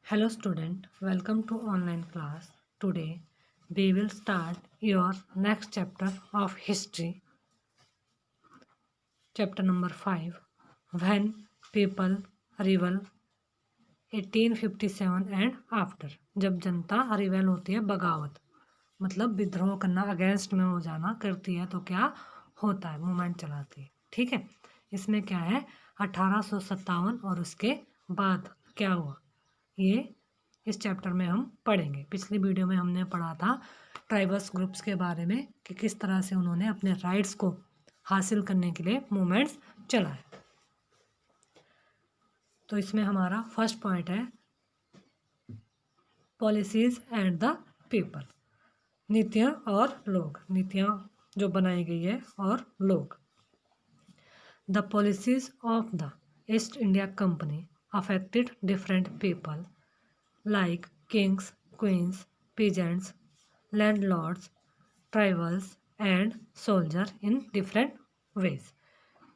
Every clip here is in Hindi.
Hello student, welcome to online class. Today we will start your next chapter of history. Chapter number 5, When People Rebel 1857 and After. जब जनता रिवेल होती है, बगावत मतलब विद्रोह करना, अगेंस्ट में हो जाना करती है तो क्या होता है, मूवमेंट चलाती है। ठीक है, इसमें क्या है 1857 और उसके बाद क्या हुआ ये इस चैप्टर में हम पढ़ेंगे। पिछली वीडियो में हमने पढ़ा था ट्राइबल्स ग्रुप्स के बारे में कि किस तरह से उन्होंने अपने राइट्स को हासिल करने के लिए मूवमेंट्स चलाए। तो इसमें हमारा फर्स्ट पॉइंट है पॉलिसीज एंड द पीपल, नीतियाँ और लोग, नीतियाँ जो बनाई गई है और लोग। The policies of the east India company affected different people like kings, queens, peasants, landlords, tribals and soldier in different ways।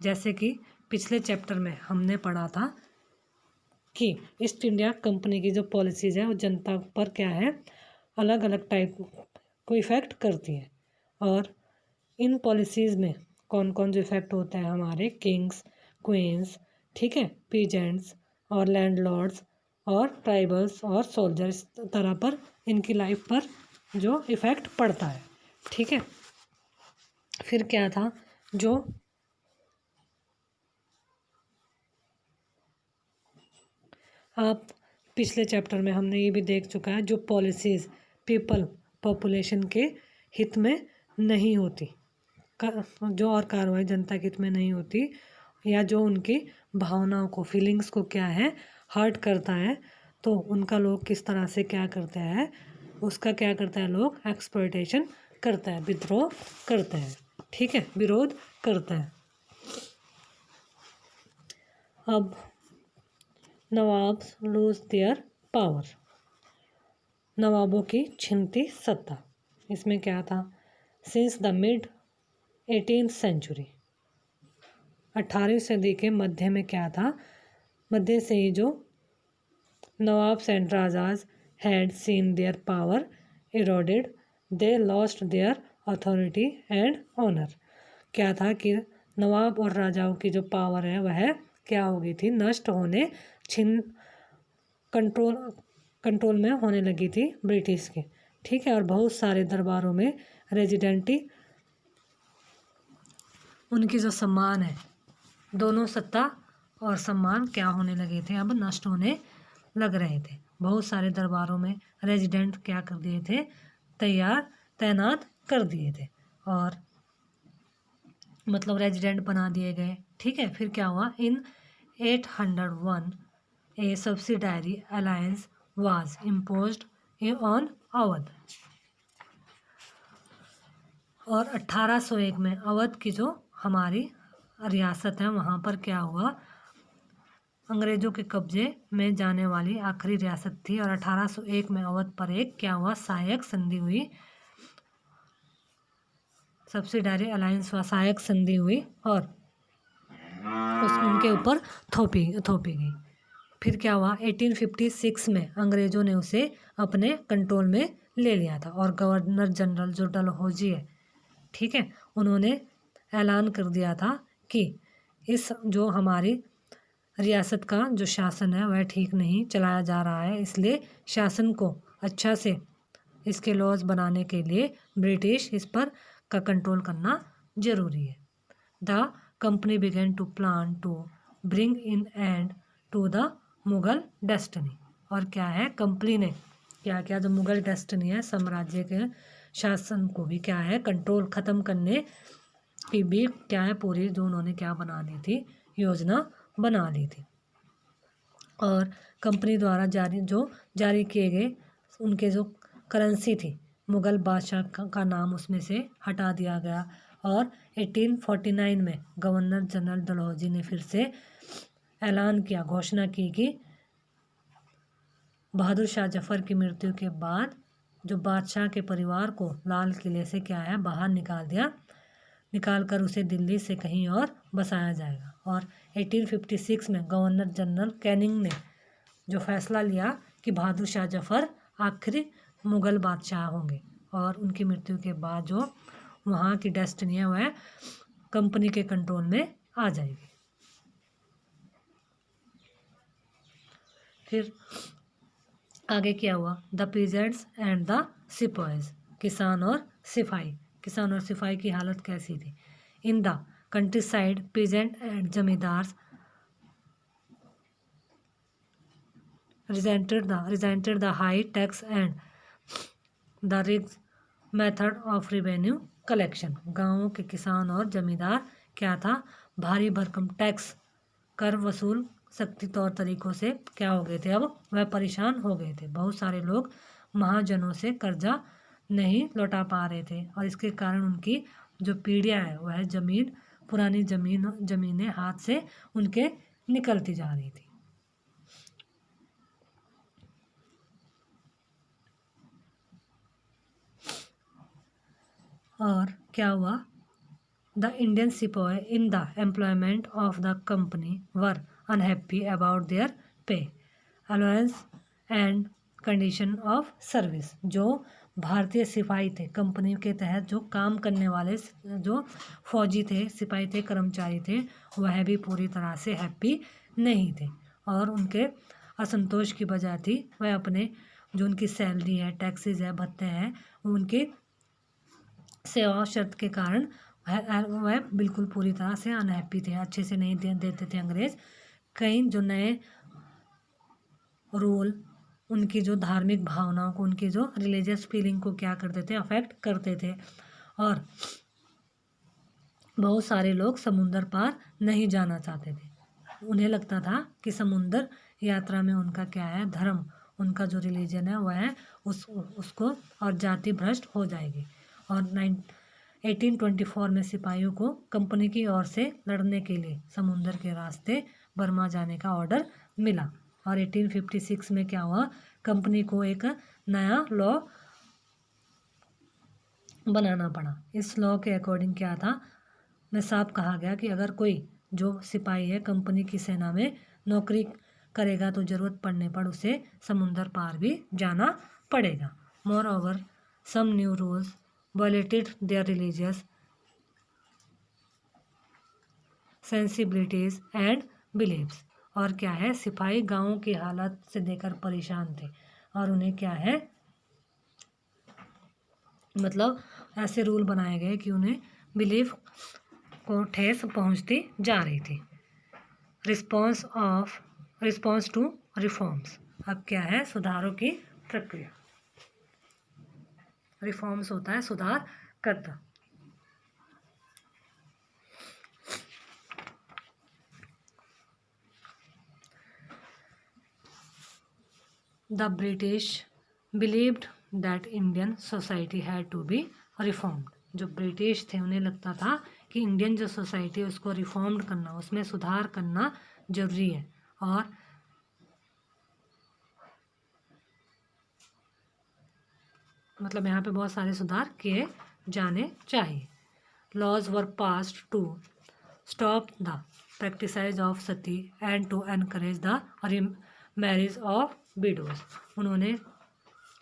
जैसे कि पिछले चैप्टर में हमने पढ़ा था कि ईस्ट इंडिया कंपनी की जो पॉलिसीज़ है वो जनता पर क्या है अलग अलग टाइप को इफ़ेक्ट करती है। और इन पॉलिसीज़ में कौन कौन जो इफ़ेक्ट होता है हमारे किंग्स, क्वींस, ठीक है, पीजेंट्स और लैंडलॉर्ड्स और ट्राइबल्स और सोल्जर, इस तरह पर इनकी लाइफ पर जो इफ़ेक्ट पड़ता है। ठीक है, फिर क्या था जो आप पिछले चैप्टर में हमने ये भी देख चुका है, जो पॉलिसीज़ पीपल पॉपुलेशन के हित में नहीं होती, जो और कार्रवाई जनता के हित में नहीं होती, या जो उनकी भावनाओं को, फीलिंग्स को क्या है हर्ट करता है, तो उनका लोग किस तरह से क्या करते हैं, उसका क्या करता है लोग एक्सप्लॉयटेशन करता है, विद्रोह करते हैं। ठीक है, विरोध करते हैं। अब नवाब्स लूज देयर पावर, नवाबों की छिनती सत्ता। इसमें क्या था since the mid 18th century, 18वीं सदी के मध्य में क्या था, मध्य से ही जो nawabs and rajas had seen their power eroded, they lost their authority and honour. क्या था कि नवाब और राजाओं की जो पावर है वह क्या हो गई थी, नष्ट होने, कंट्रोल में होने लगी थी ब्रिटिश के। ठीक है, और बहुत सारे दरबारों में रेजिडेंटी, उनकी जो सम्मान है, दोनों सत्ता और सम्मान क्या होने लगे थे, अब नष्ट होने लग रहे थे। बहुत सारे दरबारों में रेजिडेंट क्या कर दिए थे, तैनात कर दिए थे, और मतलब रेजिडेंट बना दिए गए। ठीक है, फिर क्या हुआ in 801 a subsidiary alliance was imposed on Awadh, और 1801 में अवध की जो हमारी रियासत है वहाँ पर क्या हुआ, अंग्रेज़ों के कब्जे में जाने वाली आखिरी रियासत थी, और 1801 में अवध पर एक क्या हुआ सहायक संधि हुई, सब्सिडायरी अलायंस व सहायक संधि हुई और उनके ऊपर थोपी गई। फिर क्या हुआ 1856 में अंग्रेज़ों ने उसे अपने कंट्रोल में ले लिया था, और गवर्नर जनरल जो डलहौजी है, ठीक है, उन्होंने ऐलान कर दिया था कि इस जो हमारी रियासत का जो शासन है वह ठीक नहीं चलाया जा रहा है, इसलिए शासन को अच्छा से इसके लॉज बनाने के लिए ब्रिटिश इस पर का कंट्रोल करना ज़रूरी है। The company began to plan to bring in end to the Mughal destiny, और क्या है कंपनी ने क्या क्या जो मुग़ल डेस्टिनी है, साम्राज्य के शासन को भी क्या है कंट्रोल ख़त्म करने की भी क्या है पूरी जो उन्होंने क्या बना ली थी, योजना बना ली थी। और कंपनी द्वारा जारी किए गए उनके जो करेंसी थी, मुग़ल बादशाह का नाम उसमें से हटा दिया गया, और 1849 में गवर्नर जनरल डलहौजी ने फिर से ऐलान किया, घोषणा की कि बहादुर शाह जफ़र की मृत्यु के बाद जो बादशाह के परिवार को लाल किले से क्या है बाहर निकाल कर उसे दिल्ली से कहीं और बसाया जाएगा। और 1856 में गवर्नर जनरल कैनिंग ने जो फैसला लिया कि बहादुर शाह जफ़र आखिरी मुग़ल बादशाह होंगे और उनकी मृत्यु के बाद जो वहाँ की डेस्टिनी है वह कंपनी के कंट्रोल में आ जाएगी। फिर आगे क्या हुआ, द पीजेंट्स एंड द सिपाहीज, किसान और सिपाही। किसान और सिपाही की हालत कैसी थी। In the country side peasant and zamindars resented the high tax and the rigged method of revenue collection। गांवों के किसान और जमींदार क्या था, भारी भरकम टैक्स कर वसूल सख्ती तौर तरीकों से क्या हो गए थे, अब वह परेशान हो गए थे। बहुत सारे लोग महाजनों से कर्जा नहीं लौटा पा रहे थे और इसके कारण उनकी जो पीढ़ियाँ है वह पुरानी ज़मीनें हाथ से उनके निकलती जा रही थी। और क्या हुआ, the Indian sipahi in the employment of the company were unhappy about their pay, allowance and condition of service. जो भारतीय सिपाही थे, कंपनी के तहत जो काम करने वाले जो फौजी थे, सिपाही थे, कर्मचारी थे, वह भी पूरी तरह से हैप्पी नहीं थे और उनके असंतोष की वजह थी वह अपने जो उनकी सैलरी है, टैक्सेस है, भत्ते हैं, उनके सेवा शर्त के कारण वह बिल्कुल पूरी तरह से अनहैप्पी थे, अच्छे से नहीं देते थे अंग्रेज। कई जो नए रूल उनकी जो धार्मिक भावनाओं को, उनकी जो रिलीजियस फीलिंग को क्या करते थे, अफेक्ट करते थे और बहुत सारे लोग समुंदर पार नहीं जाना चाहते थे। उन्हें लगता था कि समुंदर यात्रा में उनका क्या है, धर्म, उनका जो रिलीजन है वह उसको और जाति भ्रष्ट हो जाएगी। और 1824 में सिपाहियों को कंपनी की ओर से लड़ने के लिए समुंदर के रास्ते बर्मा जाने का ऑर्डर मिला और 1856 में क्या हुआ, कंपनी को एक नया लॉ बनाना पड़ा। इस लॉ के अकॉर्डिंग क्या था, में साफ कहा गया कि अगर कोई जो सिपाही है कंपनी की सेना में नौकरी करेगा तो ज़रूरत पड़ने पर उसे समुंदर पार भी जाना पड़ेगा। Moreover some new rules violated their religious sensibilities and beliefs. और क्या है, सिपाही गांवों की हालत से देखकर परेशान थे और उन्हें क्या है, मतलब ऐसे रूल बनाए गए कि उन्हें बिलीफ को ठेस पहुंचती जा रही थी। Response to reforms. अब क्या है, सुधारों की प्रक्रिया। रिफॉर्म्स होता है सुधार करना। The British believed that Indian society had to be reformed. जो ब्रिटिश थे उन्हें लगता था कि इंडियन जो सोसाइटी है उसको रिफॉर्म्ड करना, उसमें सुधार करना जरूरी है और मतलब यहाँ पे बहुत सारे सुधार किए जाने चाहिए। Laws were passed to stop the practice of sati and to encourage the marriage of widows. उन्होंने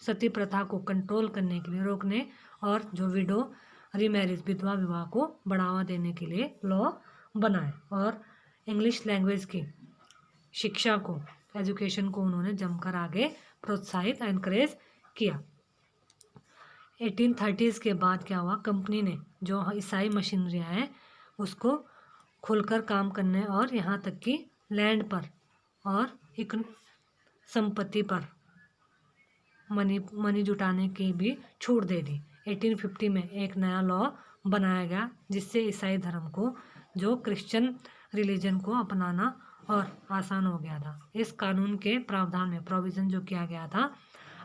सती प्रथा को कंट्रोल करने के लिए, रोकने और जो विडो रीमैरिज विधवा विवाह को बढ़ावा देने के लिए लॉ बनाए और इंग्लिश लैंग्वेज की शिक्षा को, एजुकेशन को उन्होंने जमकर आगे प्रोत्साहित एनकरेज किया। 1830s के बाद क्या हुआ, कंपनी ने जो ईसाई मशीनरियाँ हैं उसको खुलकर काम करने और यहाँ तक कि लैंड पर और एक संपत्ति पर मनी जुटाने की भी छूट दे दी। 1850 में एक नया लॉ बनाया गया जिससे ईसाई धर्म को, जो क्रिश्चियन रिलीजन को अपनाना और आसान हो गया था। इस कानून के प्रावधान में प्रोविज़न जो किया गया था,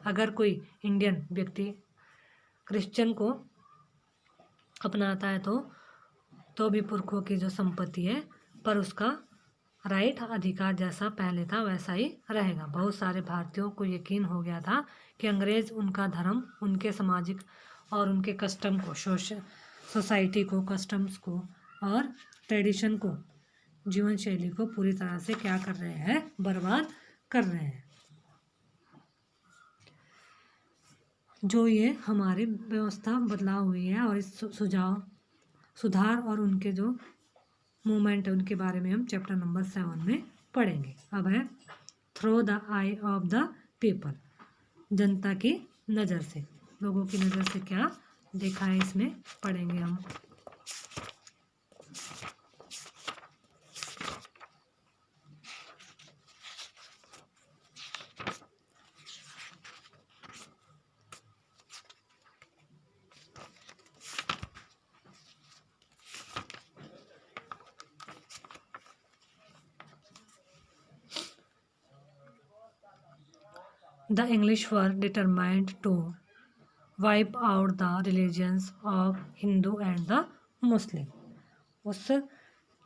अगर कोई इंडियन व्यक्ति क्रिश्चियन को अपनाता है तो भी पुरखों की जो संपत्ति है पर उसका राइट, अधिकार जैसा पहले था वैसा ही रहेगा। बहुत सारे भारतीयों को यकीन हो गया था कि अंग्रेज उनका धर्म, उनके सामाजिक और उनके कस्टम को, सोसाइटी को, कस्टम्स को और ट्रेडिशन को, जीवन शैली को पूरी तरह से क्या कर रहे हैं, बर्बाद कर रहे हैं। जो ये हमारी व्यवस्था बदलाव हुई है और इस सुधार और उनके जो मूवमेंट है उनके बारे में हम चैप्टर नंबर 7 में पढ़ेंगे। अब है through the eye of the people, जनता की नज़र से, लोगों की नज़र से क्या देखा है इसमें पढ़ेंगे हम। The English were determined to wipe out the religions of Hindu and the Muslim। उस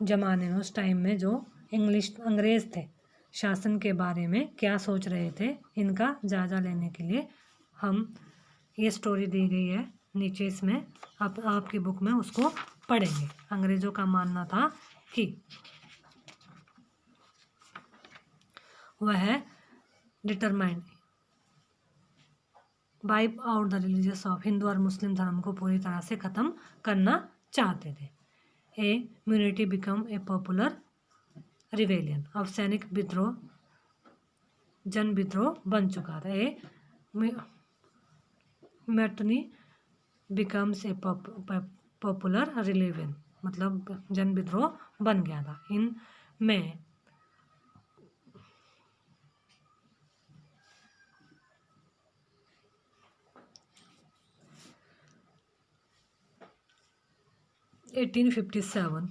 जमाने में, उस टाइम में जो अंग्रेज़ थे, शासन के बारे में क्या सोच रहे थे, इनका जायज़ा लेने के लिए हम ये स्टोरी दी गई है नीचे, इसमें आपकी बुक में उसको पढ़ेंगे। अंग्रेज़ों का मानना था कि वह determined wipe out the religious of, Hindu और मुस्लिम धर्म को पूरी तरह से ख़त्म करना चाहते थे। A mutiny become a popular rebellion, अब सैनिक विद्रोह जन विद्रोह बन चुका था। A mutiny becomes a popular rebellion, मतलब जन विद्रोह बन गया था। इन में 1857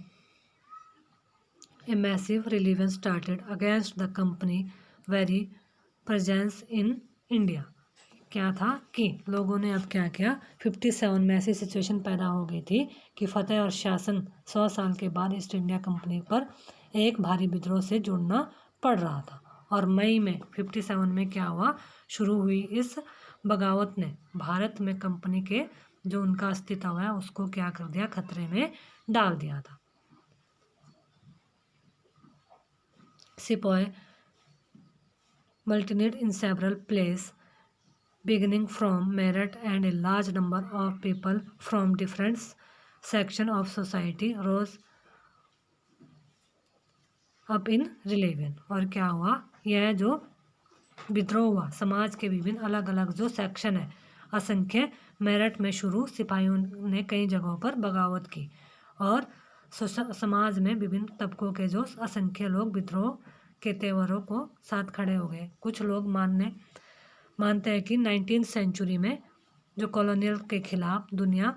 a massive rebellion started against the company very presence in India। क्या था कि लोगों ने अब क्या किया, 57 में ऐसी सिचुएशन पैदा हो गई थी कि फतेह और शासन 100 साल के बाद ईस्ट इंडिया कंपनी पर एक भारी विद्रोह से जुड़ना पड़ रहा था। और मई में 57 में क्या हुआ, शुरू हुई इस बगावत ने भारत में कंपनी के जो उनका अस्तित्व है उसको क्या कर दिया, खतरे में डाल दिया था। सिपाही multitude in several places beginning from Meerut, and a large number of people from different sections of society rose up in rebellion। और क्या हुआ, यह जो विद्रोह हुआ समाज के विभिन्न अलग अलग जो सेक्शन है असंख्य, मेरठ में शुरू, सिपाहियों ने कई जगहों पर बगावत की और समाज में विभिन्न तबकों के जो असंख्य लोग विद्रोह के तेवरों को साथ खड़े हो गए। कुछ लोग मानते हैं कि 19th सेंचुरी में जो कॉलोनियल के खिलाफ दुनिया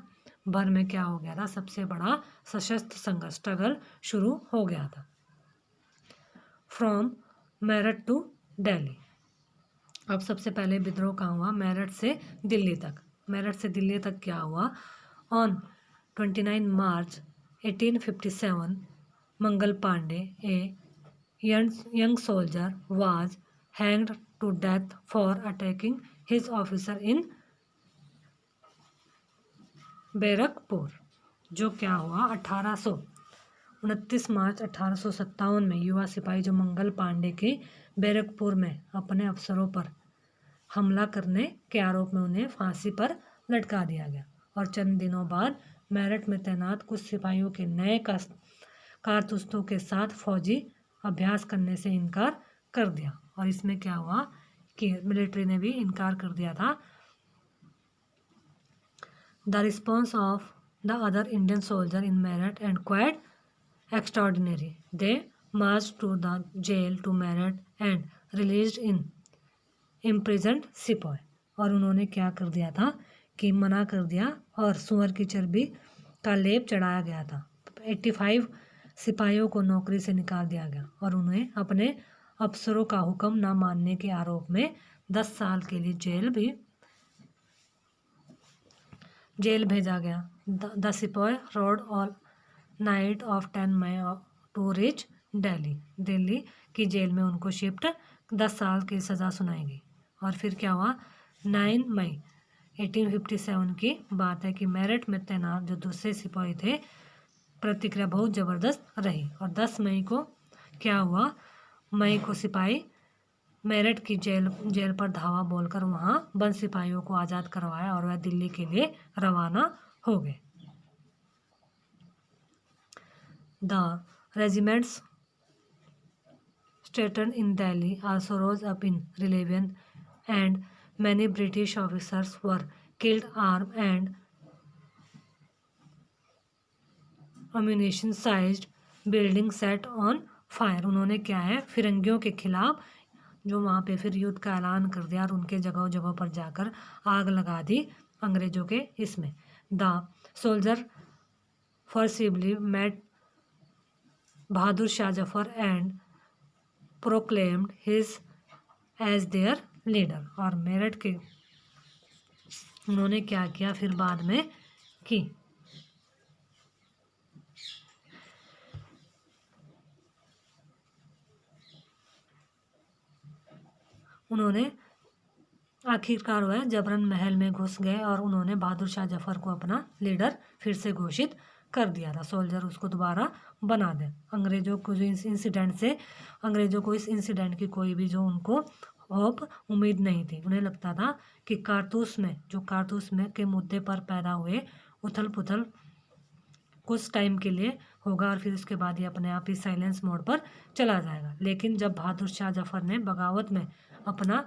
भर में क्या हो गया था, सबसे बड़ा सशस्त्र संघर्ष स्ट्रगल शुरू हो गया था। फ्रॉम मेरठ टू दिल्ली, अब सबसे पहले विद्रोह कहाँ हुआ, मेरठ से दिल्ली तक। मेरठ से दिल्ली तक क्या हुआ, on 29 March 1857 Mangal Pandey a young soldier was hanged to death for attacking his officer in Barrackpore. जो क्या हुआ, 29 मार्च 1857 में युवा सिपाही जो मंगल पांडे के बैरकपुर में अपने अफसरों पर हमला करने के आरोप में उन्हें फांसी पर लटका दिया गया। और चंद दिनों बाद मेरठ में तैनात कुछ सिपाहियों के नए कारतूसों के साथ फौजी अभ्यास करने से इनकार कर दिया। और इसमें क्या हुआ कि मिलिट्री ने भी इनकार कर दिया था। The response of the other Indian soldier in Meerut and quite extraordinary, they march to the jail to Meerut and released in imprisoned sepoy. और उन्होंने क्या कर दिया था कि मना कर दिया और सुअर की चर्बी का लेप चढ़ाया गया था। 85 सिपाहियों को नौकरी से निकाल दिया गया और उन्हें अपने अफसरों का हुक्म न मानने के आरोप में 10 साल के लिए जेल भेजा गया। The sepoy rode all night of 10 May to reach Delhi की जेल में उनको शिफ्ट 10 साल की सज़ा सुनाई गई। और फिर क्या हुआ, 9 मई 1857 की बात है कि मेरठ में तैनात जो दूसरे सिपाही थे, प्रतिक्रिया बहुत ज़बरदस्त रही। और 10 मई को क्या हुआ, मई को सिपाही मेरठ की जेल पर धावा बोलकर वहाँ बंद सिपाहियों को आज़ाद करवाया और वह दिल्ली के लिए रवाना हो गए। The regiments stationed in Delhi also rose up in rebellion, and many British officers were killed, armed and ammunition-sized buildings set on fire। उन्होंने क्या है, फिरंगियों के खिलाफ जो वहाँ पे फिर युद्ध का ऐलान कर दिया और उनके जगह जगह पर जाकर आग लगा दी अंग्रेजों के इसमें। The soldier forcibly met Bahadur Shah Zafar and proclaimed his age there leader. और मेरठ के उन्होंने क्या किया फिर बाद में कि उन्होंने आखिरकार वह जबरन महल में घुस गए और उन्होंने बहादुर शाह जफर को अपना लीडर फिर से घोषित कर दिया था। सोल्जर उसको दोबारा बना दें। अंग्रेजों को जो इस इंसिडेंट से अंग्रेजों को इस इंसिडेंट की कोई भी जो उनको होप उम्मीद नहीं थी। उन्हें लगता था कि कारतूस में के मुद्दे पर पैदा हुए उथल पुथल कुछ टाइम के लिए होगा और फिर उसके बाद ये अपने आप ही साइलेंस मोड पर चला जाएगा। लेकिन जब बहादुर शाह जफर ने बगावत में अपना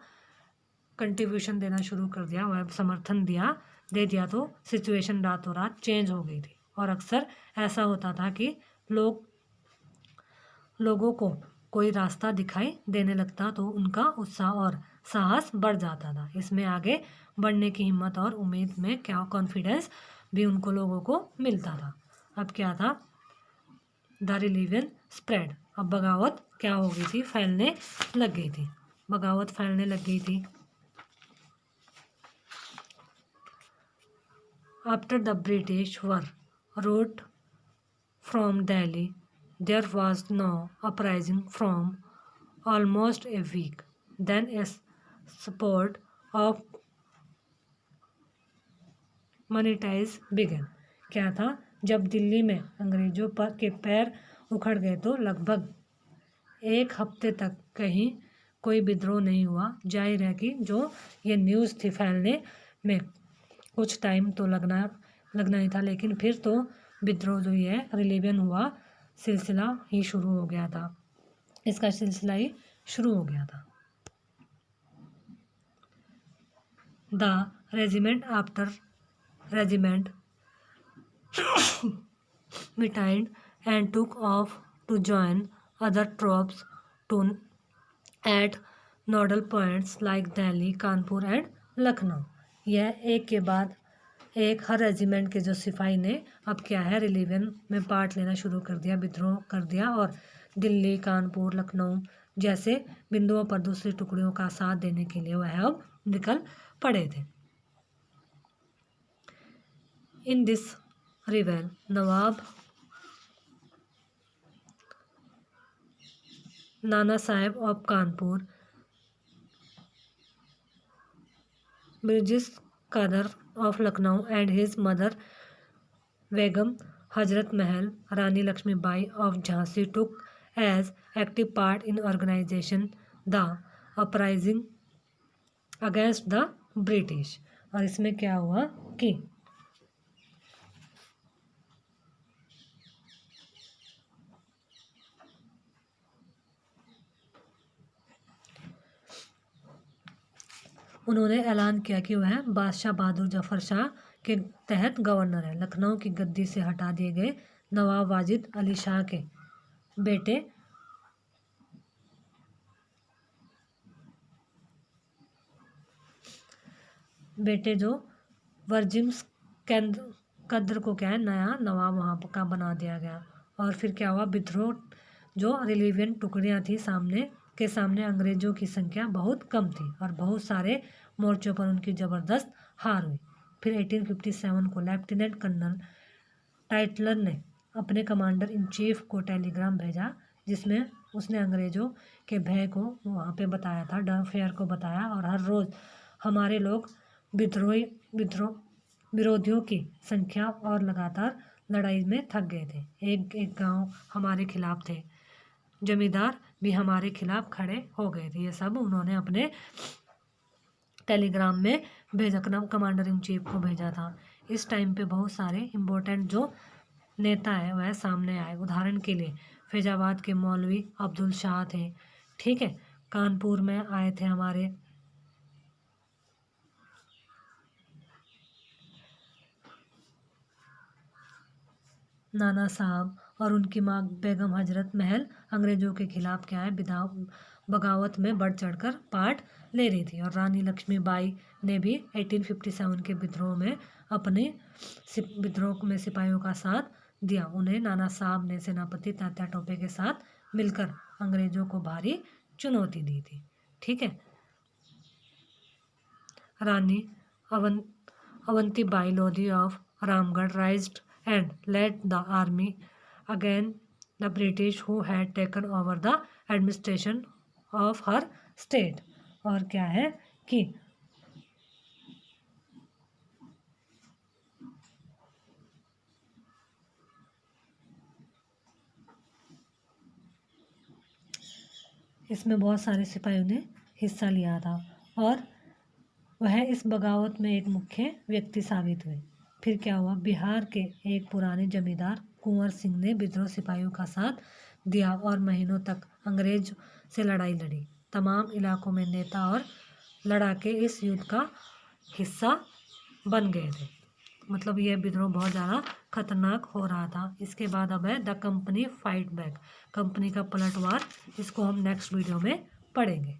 कंट्रीब्यूशन देना शुरू कर दिया, वह समर्थन दे दिया तो सिचुएशन रातों रात चेंज हो गई थी। और अक्सर ऐसा होता था कि लोगों को कोई रास्ता दिखाई देने लगता तो उनका उत्साह और साहस बढ़ जाता था। इसमें आगे बढ़ने की हिम्मत और उम्मीद में क्या कॉन्फिडेंस भी उनको लोगों को मिलता था। अब क्या था, द रिलीवियन स्प्रेड। अब बगावत क्या हो गई थी, फैलने लग गई थी। बगावत फैलने लग गई थी। After the British were routed from Delhi, there was no uprising from almost a week. Then a spurt of monetize began. क्या था, जब दिल्ली में अंग्रेजों पर के पैर उखड़ गए तो लगभग एक हफ्ते तक कहीं कोई विद्रोह नहीं हुआ। जाहिर है कि जो ये न्यूज़ थी फैलने में कुछ टाइम तो लगना ही था, लेकिन फिर तो विद्रोह जो है रिलीवियन हुआ सिलसिला ही शुरू हो गया था। इसका सिलसिला ही शुरू हो गया था। The regiment after regiment mutinied and took off to join other troops to at nodal points like Delhi, Kanpur and Lucknow. यह एक के बाद एक हर रेजिमेंट के जो सिपाही ने अब क्या है रिलीवियन में पार्ट लेना शुरू कर दिया, विद्रोह कर दिया और दिल्ली, कानपुर, लखनऊ जैसे बिंदुओं पर दूसरी टुकड़ियों का साथ देने के लिए वह अब निकल पड़े थे। इन दिस रिवेल Nawab Nana Saheb of Kanpur, Birjis Qadr of Lucknow and his mother Begum Hazrat Mahal Rani Lakshmi Bai of Jhansi took as active part in organization the uprising against the British। और इसमें क्या हुआ कि उन्होंने ऐलान किया कि वह बादशाह बहादुर जफर शाह के तहत गवर्नर है। लखनऊ की गद्दी से हटा दिए गए नवाब वाजिद अली शाह के बेटे जो वर्जिम्स कद्र को क्या है नया नवाब वहाँ का बना दिया गया। और फिर क्या हुआ, विद्रोह जो रिलीवियन टुकड़ियाँ थी सामने अंग्रेजों की संख्या बहुत कम थी और बहुत सारे मोर्चों पर उनकी ज़बरदस्त हार हुई। फिर 1857 को लेफ्टिनेंट कर्नल टाइटलर ने अपने कमांडर इन चीफ को टेलीग्राम भेजा जिसमें उसने अंग्रेजों के भय को वहाँ पे बताया था, डर फेयर को बताया और हर रोज़ हमारे लोग विरोधियों की संख्या और लगातार लड़ाई में थक गए थे। एक एक गांव हमारे खिलाफ थे जमींदार भी हमारे खिलाफ खड़े हो गए थे। ये सब उन्होंने अपने टेलीग्राम में भेजा, कमांडर इन चीफ को भेजा था। इस टाइम पे बहुत सारे इम्पोर्टेंट जो नेता है वह सामने आए। उदाहरण के लिए फैजाबाद के मौलवी अब्दुल शाह थे, ठीक है। कानपुर में आए थे हमारे नाना साहब, और उनकी माँ बेगम हजरत महल अंग्रेजों के खिलाफ क्या है बगावत में बढ़ चढ़कर पार्ट ले रही थी। और रानी लक्ष्मीबाई ने भी 1857 के विद्रोह में सिपाहियों का साथ दिया। उन्हें नाना साहब ने सेनापति तात्या टोपे के साथ मिलकर अंग्रेजों को भारी चुनौती दी थी, ठीक है। Rani Avantibai Lodhi of Ramgarh raised and led the army against the British who had taken over the administration of her state। और क्या है कि इसमें बहुत सारे सिपाहियों ने हिस्सा लिया था और वह इस बगावत में एक मुख्य व्यक्ति साबित हुए। फिर क्या हुआ, बिहार के एक पुराने जमींदार कुंवर सिंह ने विद्रोह सिपाहियों का साथ दिया और महीनों तक अंग्रेज से लड़ाई लड़ी। तमाम इलाकों में नेता और लड़ाके इस युद्ध का हिस्सा बन गए थे। मतलब यह विद्रोह बहुत ज़्यादा खतरनाक हो रहा था। इसके बाद अब है the company fight back, company का पलटवार। इसको हम नेक्स्ट वीडियो में पढ़ेंगे।